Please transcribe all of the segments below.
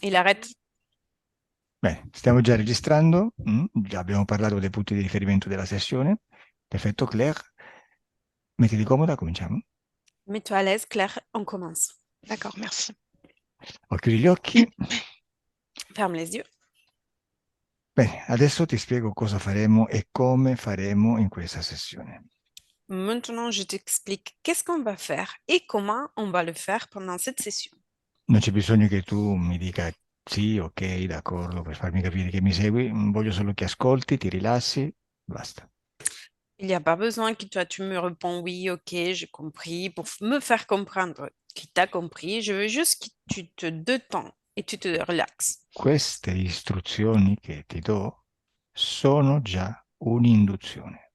Il arrête. Bene, stiamo già registrando, già abbiamo parlato dei punti di riferimento della sessione. Perfetto, Claire. Mettiti comoda, cominciamo. Mets-toi à l'aise, Claire, on commence. D'accord, merci. Chiudi gli occhi. Ferme les yeux. Bene, adesso ti spiego cosa faremo e come faremo in questa sessione. Maintenant, je t'explique qu'est-ce qu'on va faire et comment on va le faire pendant cette session. Non c'è bisogno che tu mi dica sì, ok, d'accordo, per farmi capire che mi segui. Voglio solo che ascolti, ti rilassi, basta. Il n'y a pas besoin que toi, tu me réponds oui, ok, j'ai compris, pour me faire comprendre que tu as compris. Je veux juste que tu te détends et tu te relaxes. Queste istruzioni che ti do sono già un'induzione.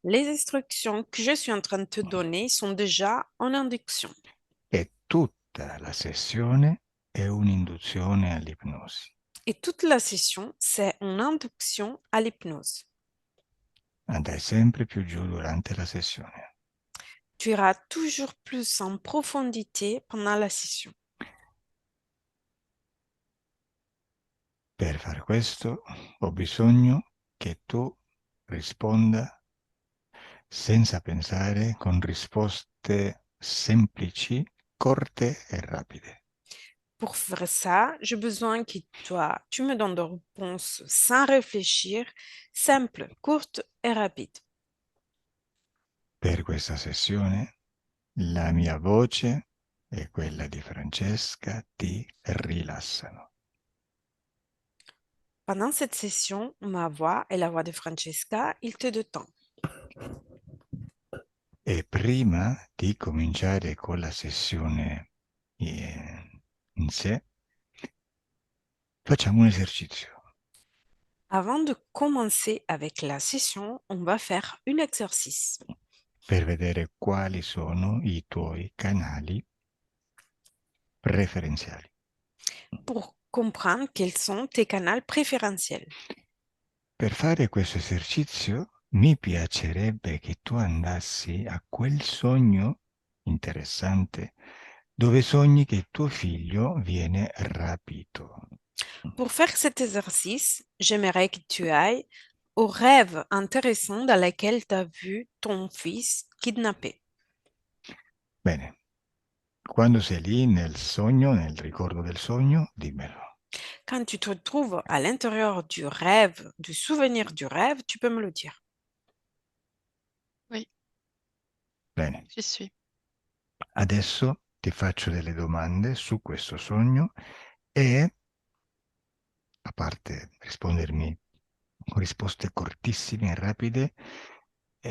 Les instructions que je suis en train de te donner sont déjà en induction. E tutta la sessione è un'induzione all'ipnosi. Et toute la session, c'est une induction à l'hypnose. Andrai sempre più giù durante la sessione. Tu iras toujours plus en profondité pendant la session. Per fare questo ho bisogno che tu risponda senza pensare, con risposte semplici, corte e rapide. Pour faire ça, j'ai besoin que toi, tu me donnes des réponses sans réfléchir, simples, courtes et rapides. Per questa sessione la mia voce e quella di Francesca ti rilassano. Pendant cette session, ma voix et la voix de Francesca, il te détend. E prima di cominciare con la sessione in sé, facciamo un esercizio Avant de commencer avec la session, on va faire un exercice per vedere quali sono i tuoi canali preferenziali. pour comprendre quels sont tes canaux préférentiels. Per fare questo esercizio mi piacerebbe che tu andassi a quel sogno interessante dove sogni che tuo figlio viene rapito. Pour faire cet exercice, j'aimerais que tu ailles au rêve intéressant dans lequel tu as vu ton fils kidnappé. Bene, quando sei lì nel sogno, nel ricordo del sogno, dimmelo. Quand tu te trouves à l'intérieur du rêve, du souvenir du rêve, tu peux me le dire. Oui, Bene, j'y suis. adesso ti faccio delle domande su questo sogno e, a parte rispondermi con risposte cortissime e rapide,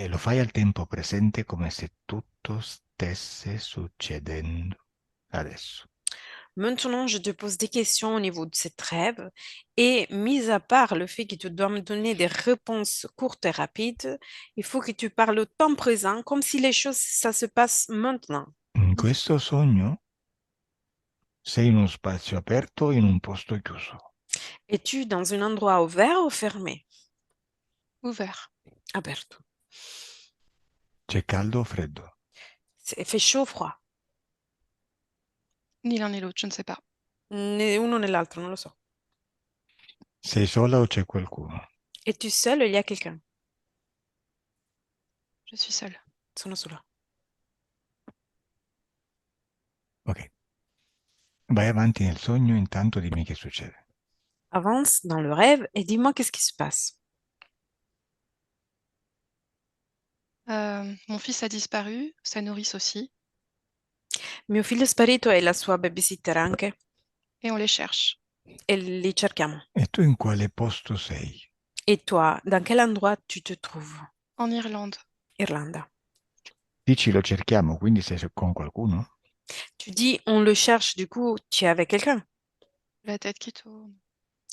lo fai al tempo presente come se tutto stesse succedendo adesso. Maintenant, je te pose des questions au niveau de cette rêve et mis à part le fait que tu dois me donner des réponses courtes et rapides, il faut que tu parles au temps présent comme si les choses, ça se passe maintenant. In questo sogno sei in uno spazio aperto o in un posto chiuso. Es-tu dans un endroit ouvert ou fermé? Ouvert. Aperto. C'è caldo o freddo? Il fait chaud ou froid? Ni l'un ni l'autre, je ne sais pas. Né uno né l'altro, non lo so. Sei sola o c'è qualcuno? Es-tu seul ou il y a quelqu'un? Je suis seule. Sono sola. Ok. Vai avanti nel sogno, intanto dimmi che succede. Avance dans le rêve et dis-moi qu'est-ce qui se passe. Mon fils a disparu, sa nourrice aussi, Mio figlio è sparito e la sua babysitter anche. et on les cherche. E li cerchiamo. E tu in quale posto sei? Et toi, dans quel endroit tu te trouves? En Irlande. Irlanda. Dici lo cerchiamo, quindi sei con qualcuno? Tu dis on le cherche, du coup, tu es avec quelqu'un. La tête qui tourne.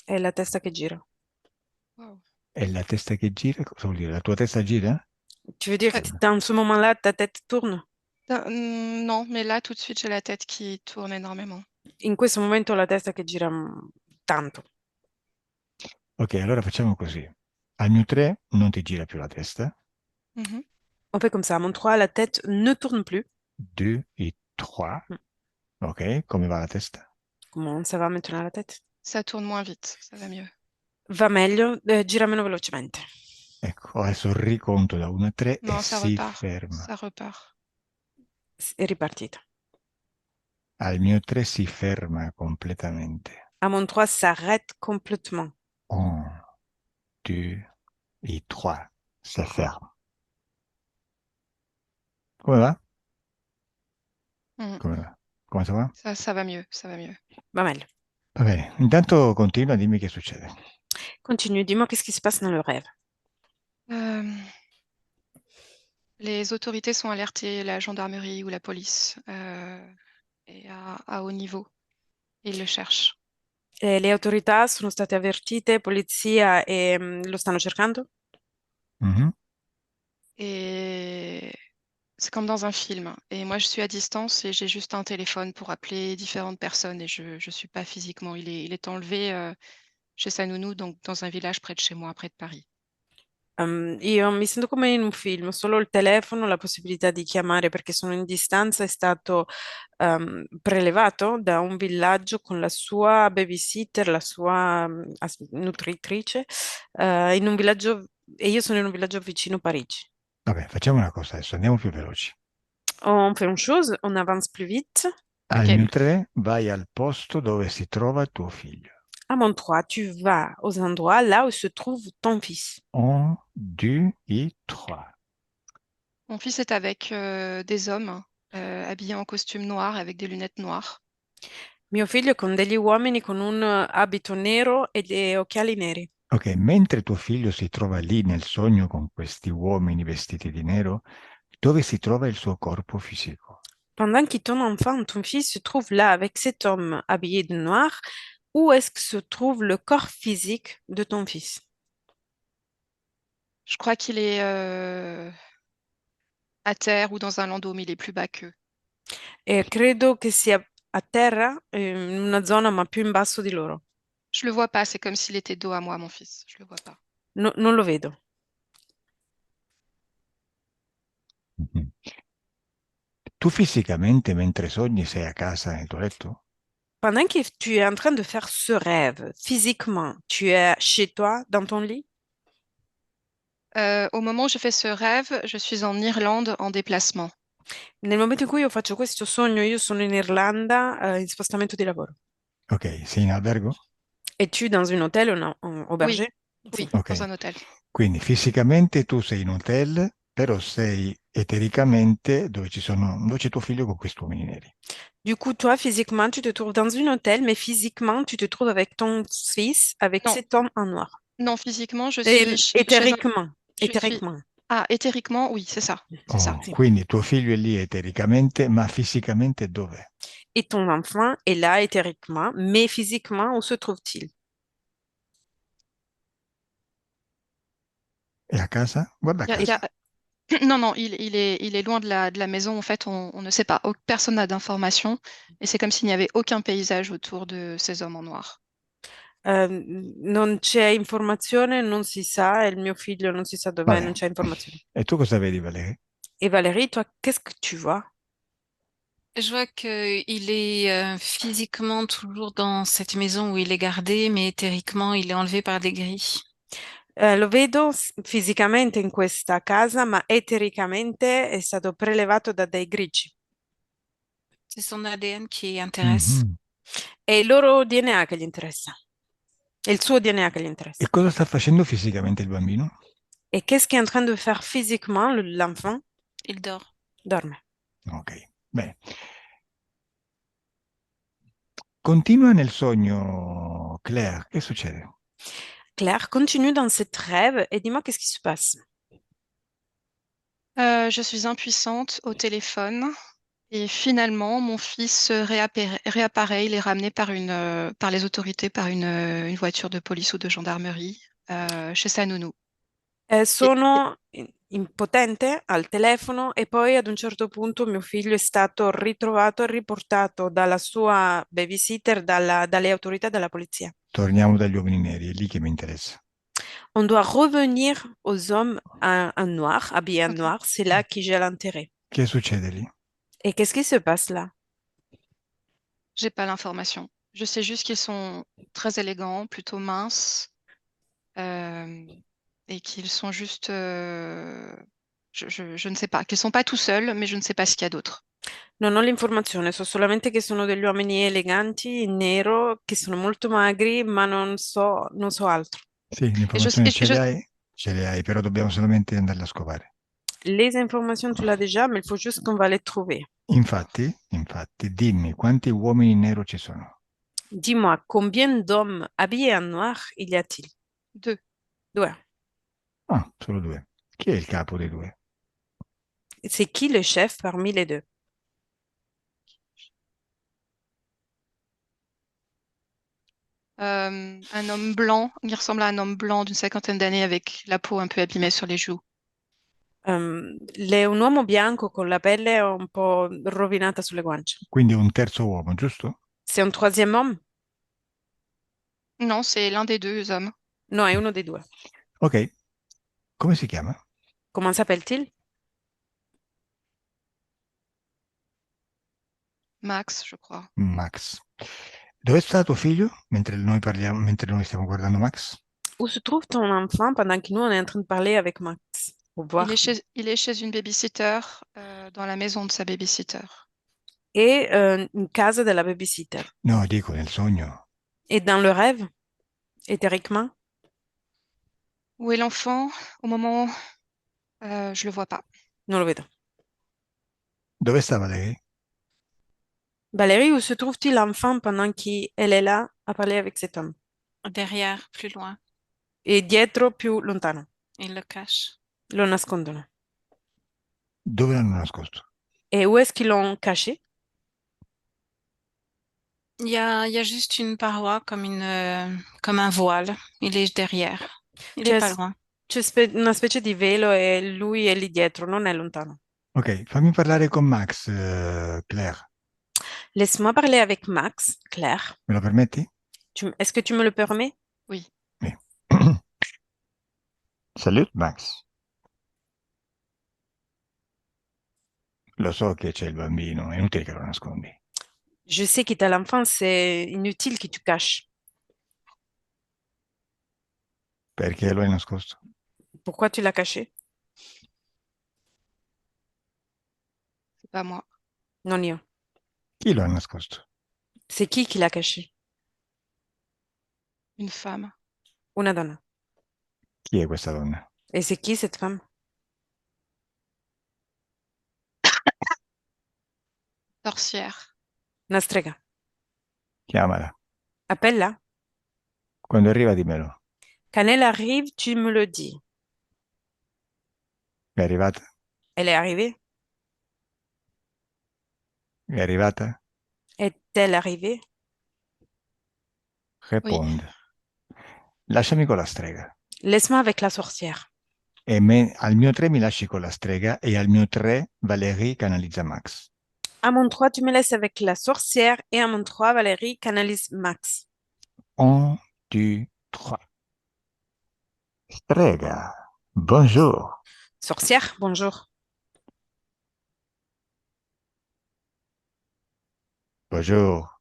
È la testa che gira. Wow. È la testa che gira? Cosa vuol dire? La tua testa gira? Tu veux dire Ouais. que dans ce moment-là, ta tête tourne? Non, mais là, tout de suite, j'ai la tête qui tourne énormément. In questo momento la testa che gira tanto. Ok, allora facciamo così. Al mio 3 non ti gira più la testa. Mhm. On fait comme ça. À mon 3, la tête ne tourne plus. 2 et 3. Mm. Ok, come va la testa? Comment ça va maintenant la tête? Ça tourne moins vite, ça va mieux. Va meglio, gira meno velocemente. Ecco, adesso riconto da 1 a 3 e Non, ça si repart. ferma. Ça repart. È ripartito. Al mio 3 si ferma completamente. À mon 3, s'arrête complètement. 1, 2 et 3. Ça ferme. Come va? Mm. Come va? Come ça va? Ça va mieux, ça va mieux. Va meglio. Va bene, intanto continua, dimmi che succede. Continue, dis-moi qu'est-ce qui se passe dans le rêve. Euh, les autorités sont alertées, la gendarmerie ou la police, et à haut niveau. Ils le cherchent. Le autorità sono state avvertite, polizia, e lo stanno cercando? Mhm. Et c'est comme dans un film. Et moi, je suis à distance et j'ai juste un téléphone pour appeler différentes personnes et je ne suis pas physiquement. Il est enlevé chez sa nounou, donc dans un village près de chez moi, près de Paris. Io mi sento come in un film, solo il telefono, la possibilità di chiamare perché sono in distanza è stato prelevato da un villaggio con la sua babysitter, la sua nutritrice, in un villaggio, e io sono in un villaggio vicino Parigi. Vabbè, facciamo una cosa adesso, andiamo più veloci. On fait une chose, on avance plus vite. Al Ok. mio 3 vai al posto dove si trova tuo figlio. À mon 3, tu vas aux endroits là où se trouve ton fils. 1, 2 et 3. Mon fils est avec des hommes habillés en costume noir avec des lunettes noires. Mio figlio è con degli uomini con un abito nero e degli occhiali neri. Ok, mentre tuo figlio si trova lì nel sogno con questi uomini vestiti di nero, dove si trova il suo corpo fisico? Pendant que ton enfant, ton fils se trouve là avec cet homme habillé de noir, où est-ce que se trouve le corps physique de ton fils? Je crois qu'il est à terre ou dans un landau, mais il est plus bas qu'eux. E credo che sia a terra, in una zona ma più in basso di loro. Je le vois pas, c'est comme s'il était dos à moi, mon fils. Je le vois pas. Non lo vedo. Mhm. Tu fisicamente mentre sogni sei a casa nel tuo letto? Pendant que tu es en train de faire ce rêve, physiquement, tu es chez toi, dans ton lit? Au moment où je fais ce rêve, je suis en Irlande en déplacement. Nel momento in cui io faccio questo sogno, io sono in Irlanda, in spostamento di lavoro. Ok, sei in albergo? Es-tu dans un hôtel ou un Oui, auberger? oui, Sì. Ok, dans un hôtel. quindi fisicamente tu sei in hotel, però sei etericamente dove c'è tuo figlio con questi uomini neri. Du coup, toi, physiquement, tu te trouves dans un hôtel, mais physiquement, tu te trouves avec ton fils, avec Non, cet homme en noir. non, physiquement, je suis Et chez un. éthériquement, Je suis. éthériquement. Ah, éthériquement, oui, c'est ça. C'est ça. Oh, Sì. quindi tuo figlio è lì etericamente, ma fisicamente dove? Et ton enfant est là éthériquement, mais physiquement, où se trouve-t-il? È a casa? Guarda a Il y a- il y casa. a- Non, non, il est loin de la maison. En fait, on ne sait pas. Personne n'a d'informations. Et c'est comme s'il n'y avait aucun paysage autour de ces hommes en noir. Non c'è informazione, non si sa, e il mio figlio non si sa dov'è, non Vabbè. c'è informazione. E tu cosa vedi, Valeria? Et Valérie, toi, qu'est-ce que tu vois? Je vois qu'il est physiquement toujours dans cette maison où il est gardé, mais éthériquement, il est enlevé par des grilles. Lo vedo fisicamente in questa casa, ma etericamente è stato prelevato da dei grigi. C'est son ADN qui intéresse. Mhm. È il loro DNA che gli interessa. È il suo DNA che gli E interessa. cosa sta facendo fisicamente il bambino? Et qu'est-ce qu'il est en train de faire physiquement, l'enfant? Il dort. Dorme. Ok, bene. Continua nel sogno, Claire, che succede? Claire, continue dans cette rêve et dis-moi qu'est-ce qui se passe. Je suis impuissante au téléphone. Et finalement, mon fils réapparaît. Il est ramené par les autorités par une voiture de police ou de gendarmerie chez sa nounou. Et- Sono impotente al telefono e poi ad un certo punto mio figlio è stato ritrovato e riportato dalla sua babysitter, dalle autorità della polizia. Torniamo dagli uomini neri, è lì che mi interessa. On doit revenir aux hommes en noir, habillés en Ok. noir. C'est là que j'ai l'intérêt. Che succede lì? Et qu'est-ce qui se passe là? J'ai pas l'information. Je sais juste qu'ils sont très élégants, plutôt minces, et qu'ils sont juste... je ne sais pas, qu'ils sont pas tout seuls, mais je ne sais pas ce qu'il y a d'autre. Non ho l'informazione, so solamente che sono degli uomini eleganti in nero, che sono molto magri, ma non so altro. Sì, le Et je, informazioni et je- ce le hai, però dobbiamo solamente andarle a scovare. Les informations, tu l'as déjà, mais il faut juste qu'on va les trouver. Infatti, dimmi quanti uomini in nero ci sono? Dis-moi, combien d'hommes habillés en noir il y a-t-il? deux. Due. Ah, solo due. Chi è il capo dei due? C'est qui le chef parmi les deux? Un homme blanc, il ressemble à un homme blanc d'une cinquantaine d'années avec la peau un peu abîmée sur les joues. Un uomo bianco con la pelle un po' rovinata sulle guance. Quindi un terzo uomo, giusto? C'est un troisième homme? Non, c'est l'un des deux hommes. No, è uno dei due. Ok, come si chiama? Comment s'appelle-t-il? Max, je crois. Max. Dove sta tuo figlio mentre noi parliamo, mentre noi stiamo guardando Max? Où se trouve ton enfant pendant que nous, on est en train de parler avec Max? Pour voir. Il est chez une babysitter, dans la maison de sa babysitter. Et une casa della babysitter. No, dico nel sogno. Et dans le rêve, éthériquement, Où est l'enfant? Au moment, je le vois pas. non lo vedo. Dove stava lei? Valérie, où se trouve-t-il l'enfant pendant qu'elle est là à parler avec cet homme? Derrière, plus loin. Et dietro, più lontano. Il le cache. Lo nascondono. Dove l'hanno nascosto? Et où est-ce qu'ils l'ont caché? Il y a juste une paroi comme un voile. Il est derrière. Il est C'è, pas loin. una specie di velo e lui è lì dietro, non è lontano. Ok, fammi parlare con Max, Claire. Laisse-moi parler avec Max, Claire. Me lo permetti? Est-ce que tu me le permets? Oui. Sì. Salut, Max. Lo so che c'è il bambino, è inutile che lo nascondi. Je sais qu'il t'a l'enfant, c'est inutile que tu caches. Perché lo hai nascosto? Pourquoi tu l'as caché? C'est pas moi. Non io. Chi lo ha nascosto? C'est qui l'a caché? Une femme. Una donna. Chi è questa donna? Et c'est qui cette femme? Sorcière. Una strega. Chiamala. Appelle-la. Quando arriva dimmelo. Quand elle arrive, tu me le dis. È arrivata? Elle est arrivée? È arrivata? Est-elle arrivée? Oui. Risponde. Lasciami con la strega. Laisse-moi avec la sorcière. E al mio 3 mi lasci con la strega e al mio 3 Valérie canalizza Max. À mon 3, tu me laisses avec la sorcière et à mon 3, Valérie canalise Max. 1, 2, 3. Strega. Bonjour. Sorcière, bonjour. Bonjour.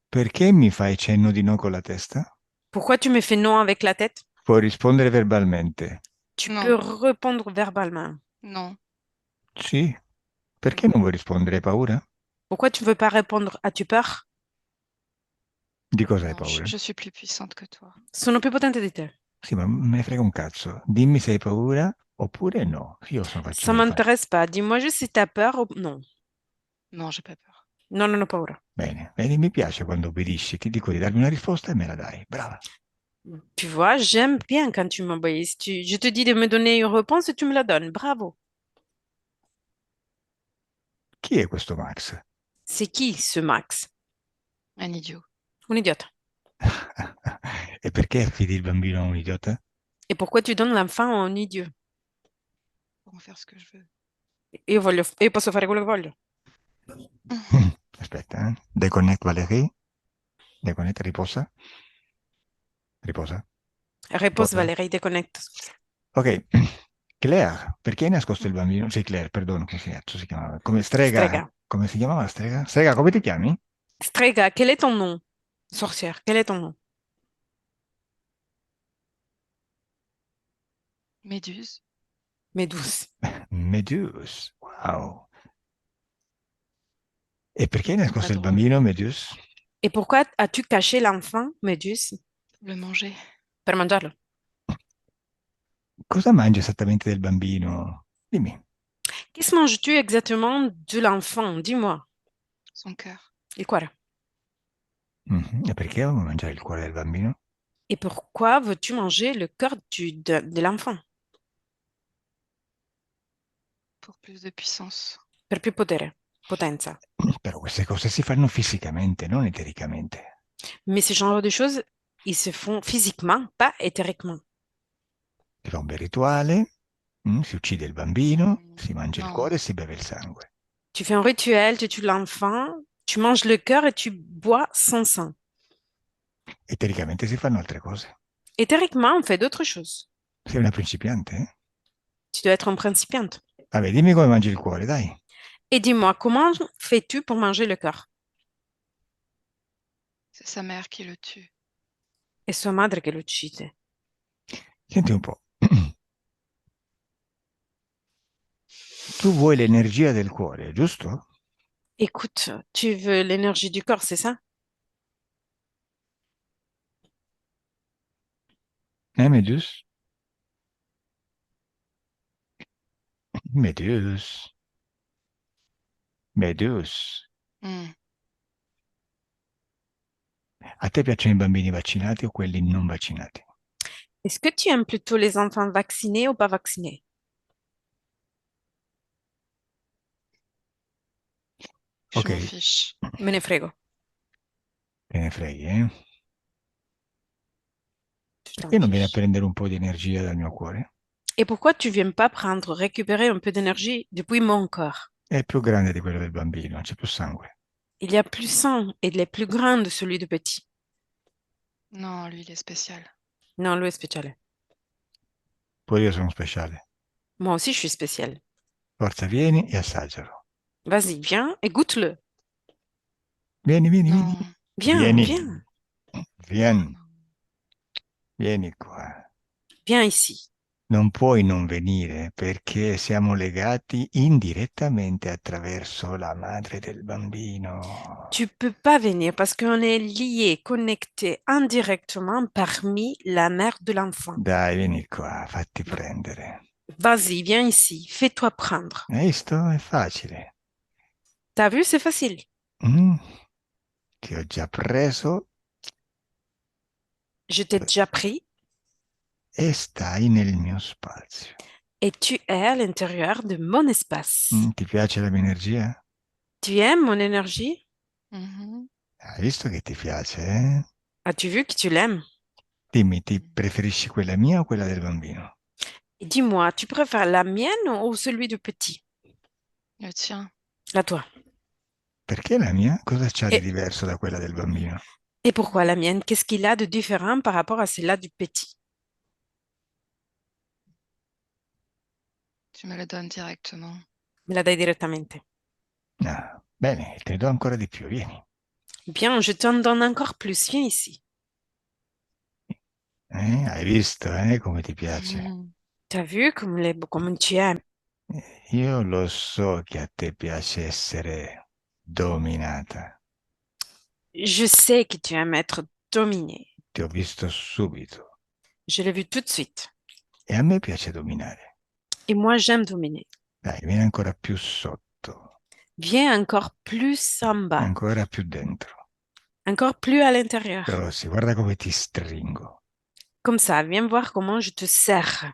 Perché mi fai cenno di no con la testa? Pourquoi tu me fais non avec la tête? Puoi rispondere verbalmente. Tu Non. peux répondre verbalement. Non. Sì. Perché non vuoi rispondere? Hai paura? Pourquoi tu ne veux pas répondre? As-tu peur? Di cosa hai Non, paura? je suis plus puissante que toi. Sono più potente di te. Sì, ma me ne frega un cazzo. Dimmi se hai paura oppure no. Io sono faccio Ça i miei fatti. m'intéresse pas. Dis-moi juste si tu as peur ou non. Non, j'ai pas peur. Non, non ho paura. Bene, vedi, mi piace quando obbedisci. Ti dico di darmi una risposta e me la dai. Brava. Tu vois, j'aime bien quand tu m'obéis. Je te dis de me donner une réponse et tu me la donnes. Bravo. Chi è questo Max? C'est qui ce Max? Un idiot. Un idiota. E perché affidi il bambino a un idiota? Et pourquoi tu donnes l'enfant a un idiot? Pour en faire ce que je veux. Io posso fare quello che voglio. Aspetta, eh. Deconnect Valérie. Deconnect, riposa. Riposa. Repose Riposa. Valérie, déconnecte. Ok. Claire, perché hai nascosto il bambino? Sì, Claire, perdono, come si chiamava? Come strega. Strega. Come si chiamava la strega? Strega, come ti chiami? Strega, quel est ton nom? Sorcière, quel est ton nom? Méduse. Méduse. Meduse. Wow. E perché hai Pas nascosto il drôle. bambino, Meduse? Et pourquoi as-tu caché l'enfant, Méduse? Le manger. Per mangiarlo. Cosa mangi esattamente del bambino? Dimmi. Qu'est-ce manges-tu exactement de l'enfant? Dis-moi. Son cœur. Il cuore. Mhm. E perché vuoi mangiare il cuore del bambino? Et pourquoi veux-tu manger le cœur de l'enfant? Pour plus de puissance. Per più potere, potenza. Però queste cose si fanno fisicamente, non etericamente. Mais ce genre de choses, ils se font physiquement, pas éthériquement. Si fa un bel rituale, si uccide il bambino, si mangia il Non. cuore e si beve il sangue. Tu fais un rituel, tu tues l'enfant, tu manges le cœur et tu bois son sang. Etericamente si fanno altre cose. Éthériquement, on fait d'autres choses. Sei una principiante, eh? Tu dois être un principiante. Vabbè, dimmi come mangi il cuore, dai. Et dis-moi, comment fais-tu pour manger le cœur? C'est sa mère qui le tue. È sua madre che lo uccide. Senti un po'. Tu vuoi l'energia del cuore, giusto? Écoute, tu veux l'énergie du corps, c'est ça? Medus? Medus? Medus? Hmm. A te piacciono i bambini vaccinati o quelli non vaccinati? Est-ce que tu aimes plutôt les enfants vaccinés ou pas vaccinés? Je Ok, m'en fiche. Me ne frego, te ne freghi, eh? tu t'en Perché non vieni a fiches. prendere un po' di energia dal mio cuore? Et pourquoi tu viens pas prendre, récupérer un peu d'énergie depuis mon corps? È più grande di quello del bambino, c'è più sangue. Il y a plus sang et il est plus grand de celui de petit. Non, lui, il est spécial. Non, lui est spécial. Poi io sono speciale. Moi aussi, je suis spéciale. Forza, vieni e assaggialo. Vas-y, viens et goûte-le. Vieni, vieni, vieni. Non. Viens, Vieni. viens, Vieni. Vieni qua. viens ici. Non puoi non venire perché siamo legati indirettamente attraverso la madre del bambino. Tu peux pas venir parce qu'on est liés, connectés indirectement parmi la mère de l'enfant. Dai, vieni qua, fatti prendere. Vas-y, viens ici, fais-toi prendre. Hai visto? È facile. T'as vu, c'est facile. Mm? Ti ho già preso Je t'ai déjà pris e stai nel mio spazio. et tu es à l'intérieur de mon espace. Ti piace la mia energia? Tu aimes mon énergie? Mhm. Hai visto che ti piace, eh? As-tu vu que tu l'aimes? Dimmi, ti preferisci quella mia o quella del bambino? Et dis-moi, tu préfères la mienne ou celui du petit? Le tien. La toi. Perché la mia? Cosa c'ha di Et, diverso da quella del bambino? et pourquoi la mienne? Qu'est-ce qu'il a de différent par rapport à celle-là du petit? Tu me le donnes directement. Me la dai direttamente. Ah, bene, te ne do ancora di più, vieni. Bien, je t'en donne encore plus. Viens ici. Hai visto, come ti piace? Mhm. T'as vu comme tu aimes? Io lo so che a te piace essere dominata. Je sais que tu aimes être dominé. Ti ho visto subito. Je l'ai vu tout de suite. E a me piace dominare. Et moi, j'aime dominer. Dai, vieni ancora più sotto, Viens encore plus en bas, ancora più dentro. encore plus à l'intérieur. Rossi, guarda come ti stringo. Comme ça, viens voir comment je te serre.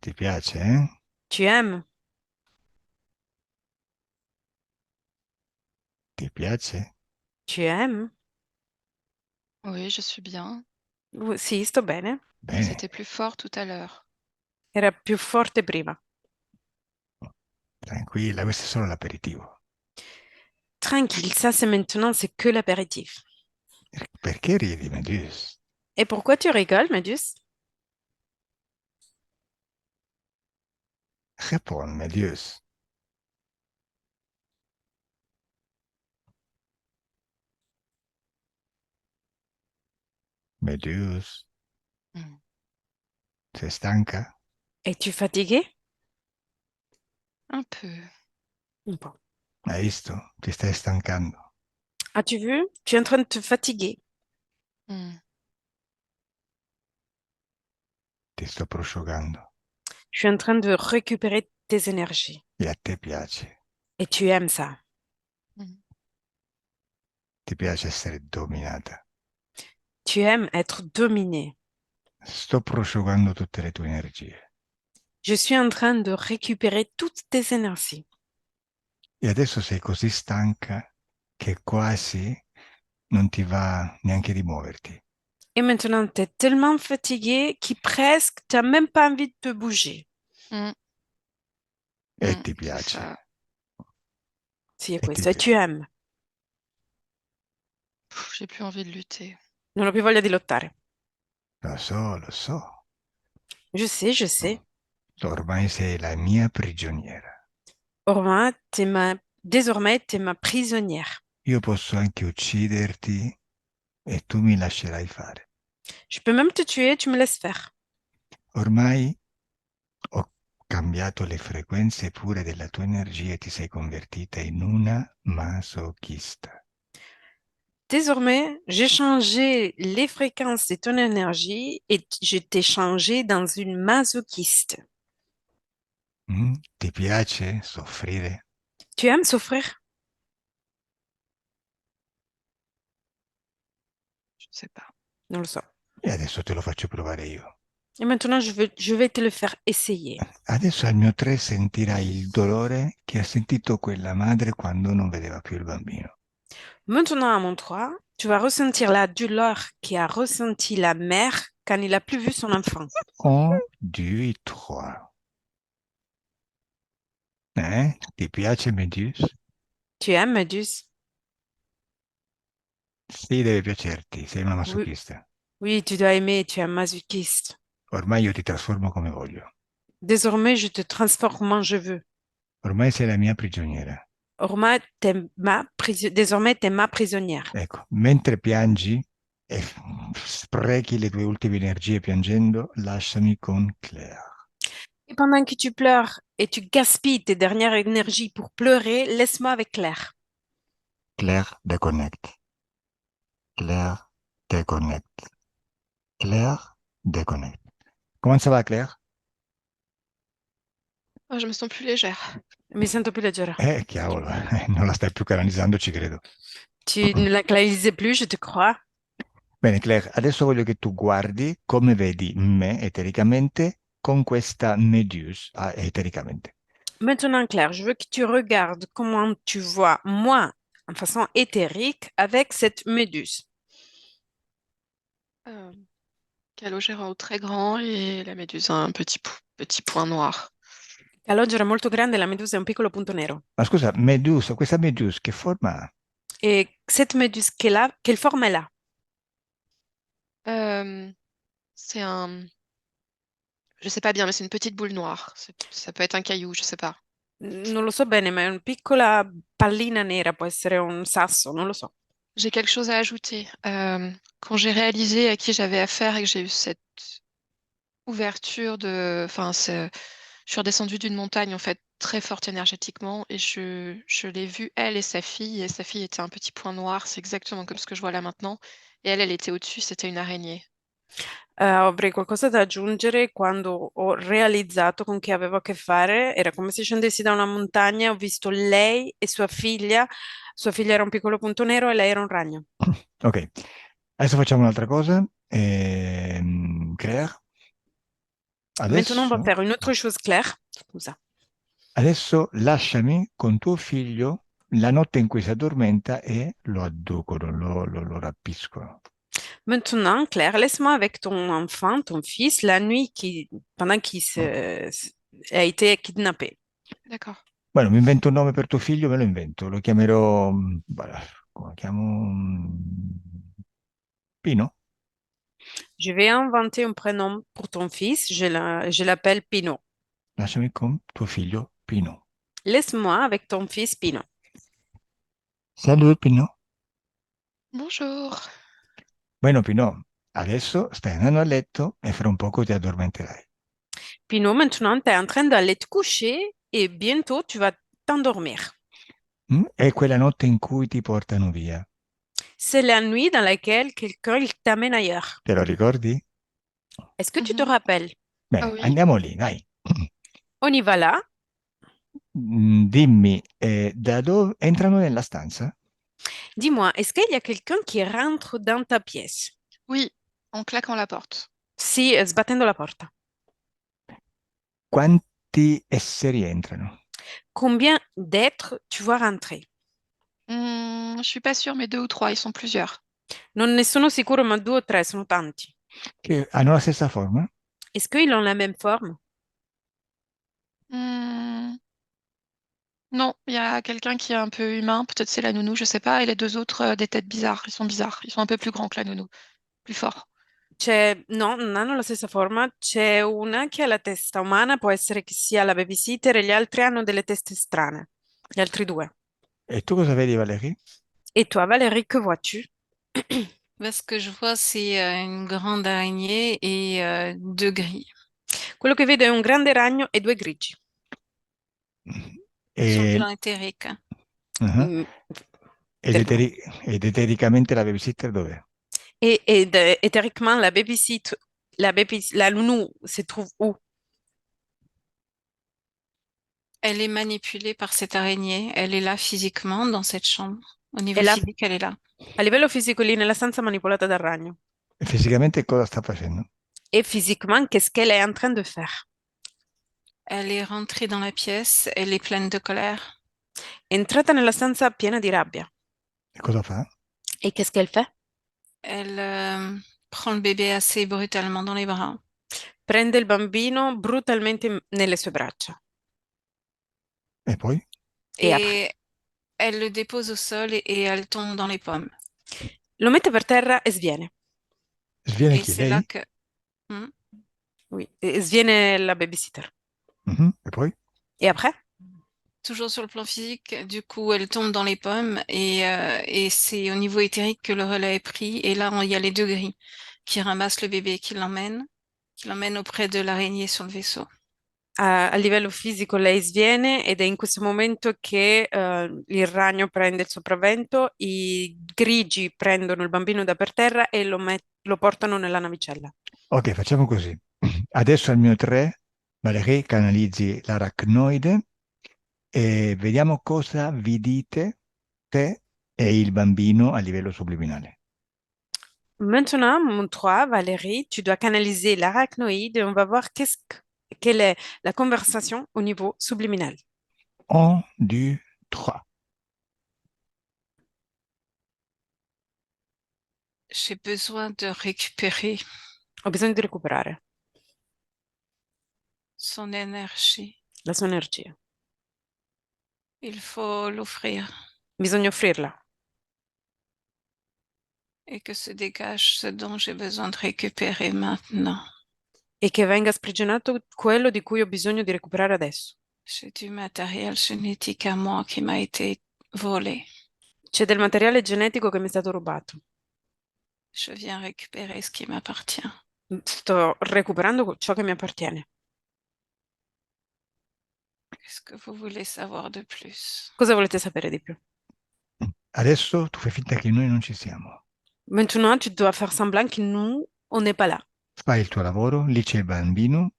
Ti piace, eh? Tu aimes? Ti piace? Tu aimes? Oui, je suis bien. Sì, sto bene. Bene, C'était plus fort tout à l'heure. Era più forte prima. tranquilla, questo è solo l'aperitivo. Tranquille, ça c'est maintenant, c'est que l'apéritif. Perché ridi, Medus? Et pourquoi tu rigoles, Méduse? Réponds, Medus. Meduse, Mm. sei stanca? Es-tu fatigué? Un peu. Un peu. Hai visto? Ti stai stancando. As-tu vu? Tu es en train de te fatiguer. Mm. Ti sto prosciugando. Je suis en train de récupérer tes énergies. E a te piace. Et tu aimes ça. Mm. Ti piace essere dominata. Tu aimes être dominé. Sto prosciugando tutte le tue energie. Je suis en train de récupérer toutes tes énergies. E adesso sei così stanca che quasi non ti va neanche di muoverti. Et maintenant, tu es tellement fatigué que presque, tu n'as même pas envie de te bouger. Mm. E Mm. ti C'est piace. ça. Sì, è E ti questo. Et tu piace. aimes. J'ai plus envie de lutter. Non ho più voglia di lottare. Lo so, lo so. Je sais, je sais. Ormai sei la mia prigioniera. Désormais, tu es ma prisonnière. Io posso anche ucciderti e tu mi lascerai fare. Je peux même te tuer, tu me laisses faire. Ormai ho cambiato le frequenze pure della tua energia e ti sei convertita in una masochista. Désormais, j'ai changé les fréquences de ton énergie et je t'ai changé dans une masochiste. Ti piace soffrire? Tu aimes souffrir? Je sais pas. Non lo so. E adesso te lo faccio provare io. Et maintenant, je vais te le faire essayer. Adesso al mio 3 sentirai il dolore che ha sentito quella madre quando non vedeva più il bambino. Maintenant, à mon 3, tu vas ressentir la douleur qu'a ressenti la mère quand il a plus vu son enfant. 1, 2, 3. Ti piace Meduse? Tu aimes, Méduse? Sì, deve piacerti, sei una Oui, masochista. oui, tu dois aimer, tu es un masochiste. Ormai io ti trasformo come voglio. Désormais, je te transforme comment je veux. Ormai sei la mia prigioniera. Désormais, tu es ma prisonnière. Ecco, mentre piangi e sprechi le tue ultime energie piangendo, lasciami con Claire. Et pendant que tu pleures et tu gaspilles tes dernières énergies pour pleurer, laisse-moi avec Claire. Claire, déconnecte. Claire, déconnecte. Claire, déconnecte. Comment ça va, Claire? Oh, je me sens plus légère. Mi sento più leggera. Cavolo, non la stai più canalizzando, ci credo. Tu ne la canalises plus, je te crois. Bene, Claire, adesso voglio che tu guardi come vedi me etericamente con questa Meduse etericamente. Maintenant, Claire, je veux que tu regardes comment tu vois moi en façon éthérique avec cette méduse. Euh, Calogero très grand et la méduse a un petit point noir. La loggia era molto grande, la medusa è un piccolo punto nero. Ma scusa, Medusa, questa Meduse che forma ha? Et cette méduse quelle forme elle a? C'est un... Je sais pas bien, mais c'est une petite boule noire. Ça peut être un caillou, je sais pas. Non lo so bene, ma è una piccola pallina nera, può essere un sasso, non lo so. J'ai quelque chose à ajouter. Quand j'ai réalisé à qui j'avais affaire et que j'ai eu cette ouverture de... Enfin, je suis redescendue d'une montagne, en fait, très forte énergétiquement, et je l'ai vue, elle et sa fille était un petit point noir, c'est exactement comme ce que je vois là maintenant. Et elle était au-dessus, c'était une araignée. Avrei qualcosa da aggiungere quando ho realizzato con chi avevo a che fare. Era come se scendessi da una montagna, ho visto lei e sua figlia. Sua figlia era un piccolo punto nero e lei era un ragno. Ok, adesso facciamo un'altra cosa. Claire, Maintenant, on va adesso, faire une autre chose claire. Scusa. adesso lasciami con tuo figlio la notte in cui si addormenta e lo adducono, lo rapiscono. Maintenant, Claire, laisse-moi avec ton enfant, ton fils, la nuit pendant qu'il a été kidnappé. D'accord. Bueno, mi invento un nome per tuo figlio, me lo invento, lo chiamerò, come lo chiamo? Pino? Je vais inventer un prénom pour ton fils. Je l'appelle Pino. Lasciami con tuo figlio Pino. Laisse-moi avec ton fils Pino. Salut Pino. Bonjour. Bueno, Pino, Adesso stai andando a letto e fra un poco ti addormenterai. Pinot, maintenant, tu es en train d'aller te coucher et bientôt tu vas t'endormir. È quella notte in cui ti portano via. C'est la nuit dans laquelle quelqu'un il t'amène ailleurs. Te lo ricordi? Est-ce que tu te Mhm. rappelles? Ah Bene, oui. andiamo lì, dai. On y va là. Dimmi, da dove entrano nella stanza? Dis-moi, est-ce qu'il y a quelqu'un qui rentre dans ta pièce? Oui, en claquant la porte. Sì, sbattendo la porta. Quanti esseri entrano? Combien d'êtres tu vois rentrer? Je suis pas sûre, mais 2 ou 3, ils sont plusieurs. Non ne sono sicuro, ma 2 o 3 sono tanti. Che hanno la stessa forma? Est-ce qu'ils ont la même forme? Hmm, Non, il y a quelqu'un qui est un peu humain, peut-être c'est la nounou, je sais pas, et les 2 autres, des têtes bizarres. Ils sont bizarres. Ils sont un peu plus grands que la nounou, plus forts. No, non hanno la stessa forma. C'è una che ha la testa umana, può essere che sia la babysitter, e gli altri hanno delle teste strane. Gli altri 2. E tu cosa vedi, Valerie? Et toi, Valérie, que vois-tu? Ce que je vois, c'est une grande araignée et 2 grilles Quello che vedo è un grande ragno e 2 grigi. sur le E, plan éthérique. uh-huh. Mm, Ed ed etericamente la babysitter dov'è? éthériquement, la babysitter, la nounou se trouve où? Elle est manipulée par cette araignée. Elle est là physiquement dans cette chambre. Au È niveau là, physique, elle est là. a livello fisico lì nella stanza manipolata dal ragno. E fisicamente cosa sta facendo? Et physiquement, qu'est-ce qu'elle est en train de faire? Elle est rentrée dans la pièce. Elle est pleine de colère. È entrata nella stanza piena di rabbia. E cosa fa? Et qu'est-ce qu'elle fait? Elle prend le bébé assez brutalement dans les bras. Prende il bambino brutalmente nelle sue braccia E poi? e apre. Et elle le dépose au sol et elle tombe dans les pommes. Lo mette per terra e sviene. Sviene Et chi? c'est là Lei? que... Hmm. Oui, e sviene la babysitter. E poi? Et après? Toujours sur le plan physique, du coup, elle tombe dans les pommes et c'est au niveau éthérique que le relais est pris. Et là, il y a les 2 grilles qui ramassent le bébé et qui l'emmènent auprès de l'araignée sur le vaisseau. A livello fisico lei sviene ed è in questo momento che il ragno prende il sopravvento, i grigi prendono il bambino da per terra e lo portano nella navicella. Ok, facciamo così. Adesso al mio 3, Valerie, canalizzi l'aracnoide e vediamo cosa vi dite te e il bambino a livello subliminale. Maintenant, mon 3, Valérie, tu dois canaliser l'arachnoïde et on va voir quelle est la conversation au niveau subliminal. 1, 2, 3. J'ai besoin de récupérer Ho bisogno di recuperare son énergie. la sua energia. Il faut l'offrir Bisogna offrirla et que se dégage ce dont j'ai besoin de récupérer maintenant. e che venga sprigionato quello di cui ho bisogno di recuperare adesso. J'ai du matériel génétique à moi qui m'a été volé. C'è del materiale genetico che mi è stato rubato. Je viens récupérer ce qui m'appartient. Sto recuperando ciò che mi appartiene. Qu'est-ce que vous voulez savoir de plus? Cosa volete sapere di più? Adesso tu fai finta che noi non ci siamo. Maintenant, tu dois faire semblant que nous, on n'est pas là. Fai il tuo lavoro, lì c'è il bambino,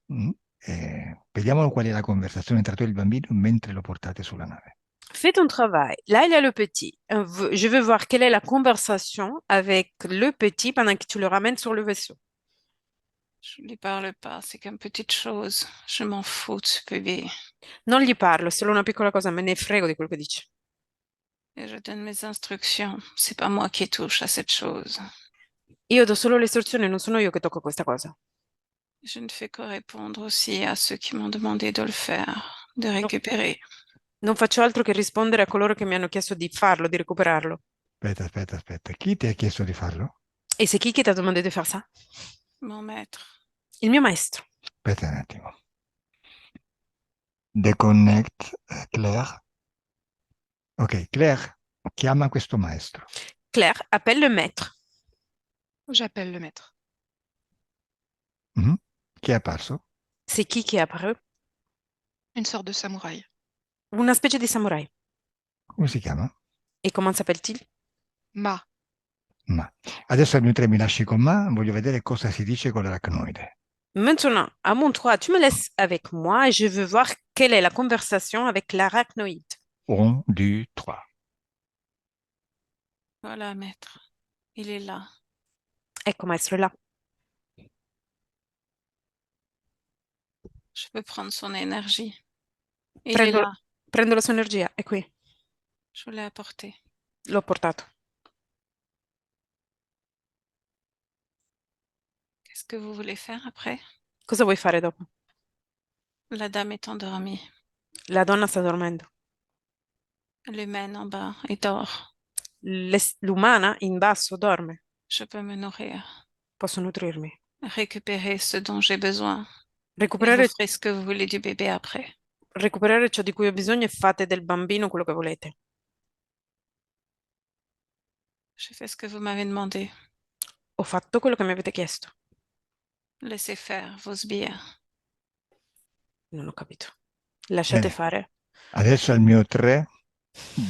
e vediamo qual è la conversazione tra tu e il bambino mentre lo portate sulla nave. Fais ton travail. Là, il y a le petit. Je veux voir quelle est la conversation avec le petit pendant que tu le ramènes sur le vaisseau. Je ne lui parle pas, c'est qu'une petite chose. Je m'en fous de ce bébé. Non gli parlo, è solo una piccola cosa, me ne frego di quello che dice. Et je donne mes instructions. C'est pas moi qui touche à cette chose. Io do solo le istruzioni, non sono io che tocco questa cosa. Je ne fais que répondre aussi à ceux qui m'ont demandé de le faire, de récupérer. Non faccio altro che rispondere a coloro che mi hanno chiesto di farlo, di recuperarlo. Aspetta. Chi ti ha chiesto di farlo? E c'est qui t'a demandé de faire ça? Mon maître. Il mio maestro. Aspetta un attimo. Deconnect Claire. Ok, Claire, chiama questo maestro. Claire, appelle le maître. J'appelle le maître. Mhm. Chi è apparso? C'est qui est apparu? Une sorte de samouraï. Una specie di samurai. Come si chiama? Et comment s'appelle-t-il? Ma. Ma. Adesso al mio 3 mi lasci con Ma, voglio vedere cosa si dice con l'aracnoide. Maintenant, à mon 3, tu me laisses avec moi et je veux voir quelle est la conversation avec l'arachnoïde. 1, 2, 3. Voilà, maître. Il est là. Ecco, maestro, è là. Je peux prendre son énergie. Il est Prendo, là. prendo la sua energia, è qui. Je l'ai apporté. L'ho portato. Qu'est-ce que vous voulez faire après? Cosa vuoi fare dopo? La dame est endormie. La donna sta dormendo. L'humaine en bas, il dort. L'umana in basso dorme. Je peux me nourrir. Posso nutrirmi. Récupérer ce dont j'ai besoin. Et vous Recuperare, ferez ce que vous voulez du bébé après. recuperare ciò di cui ho bisogno e fate del bambino quello che volete. Je fais ce que vous m'avez demandé. Ho fatto quello che mi avete chiesto. Laissez faire vos sbires. Non ho capito. Lasciate Bene. fare. Adesso al mio 3,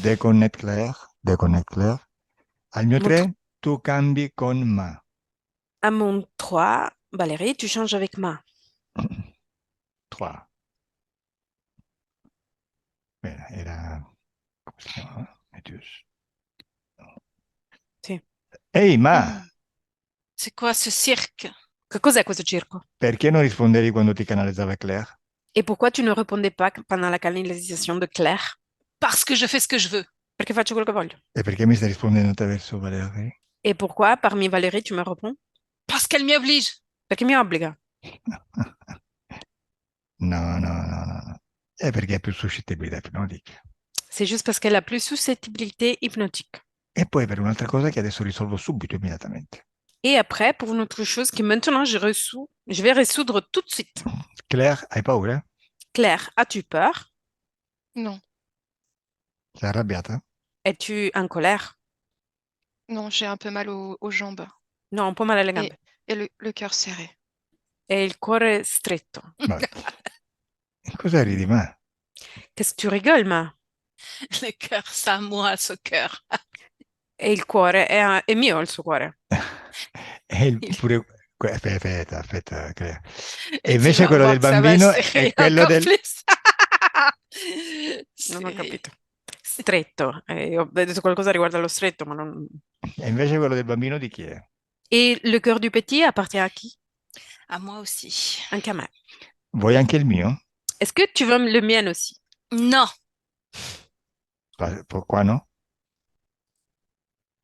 deconnect Claire, deconnect Claire. Al mio Mon 3 tu cambi con Ma. À mon 3, Valérie, tu changes avec Ma. 3. Bene, era... come si chiamava? Medius. Sì. Ehi, Ma, C'est quoi ce cirque? Che cos'è questo circo? perché non rispondevi quando ti canalizzava Claire? Et pourquoi tu ne répondais pas pendant la canalisation de Claire? Parce que je fais ce que je veux. Perché faccio quello che voglio. E perché mi stai rispondendo attraverso Valerie? Et pourquoi, parmi Valérie, tu me réponds? Parce qu'elle m'y oblige. Perché mi obbliga. No, no, no, no, no. È perché è più suscettibilità ipnotica. C'est juste parce qu'elle a plus susceptibilité hypnotique. E poi per un'altra cosa che adesso risolvo subito, immediatamente. Et après, pour une autre chose que maintenant je vais résoudre tout de suite. Claire, hai paura? Claire, as-tu peur? Non. Sei arrabbiata? Es-tu en colère? Non, j'ai un peu mal aux jambes No, un po' male alle gambe. et le cœur serré. E il cuore stretto. Vabbè. Cosa ridi, Ma? Qu'est-ce que tu rigoles, ma? Le cœur, c'est à moi, ce cœur. E il cuore è mio il suo cuore. E pure... Aspetta, Claire. E Et tu invece vas quello voir del que ça va bambino serrer è quello encore del... plus. Non ho Serré. capito. Stretto. Ho detto qualcosa riguardo allo stretto, ma non... E invece quello del bambino di chi è? Et le cœur du petit appartient à qui? À moi aussi. Anche a me. Vuoi anche il mio? Est-ce que tu veux le mien aussi? Non, Qua no?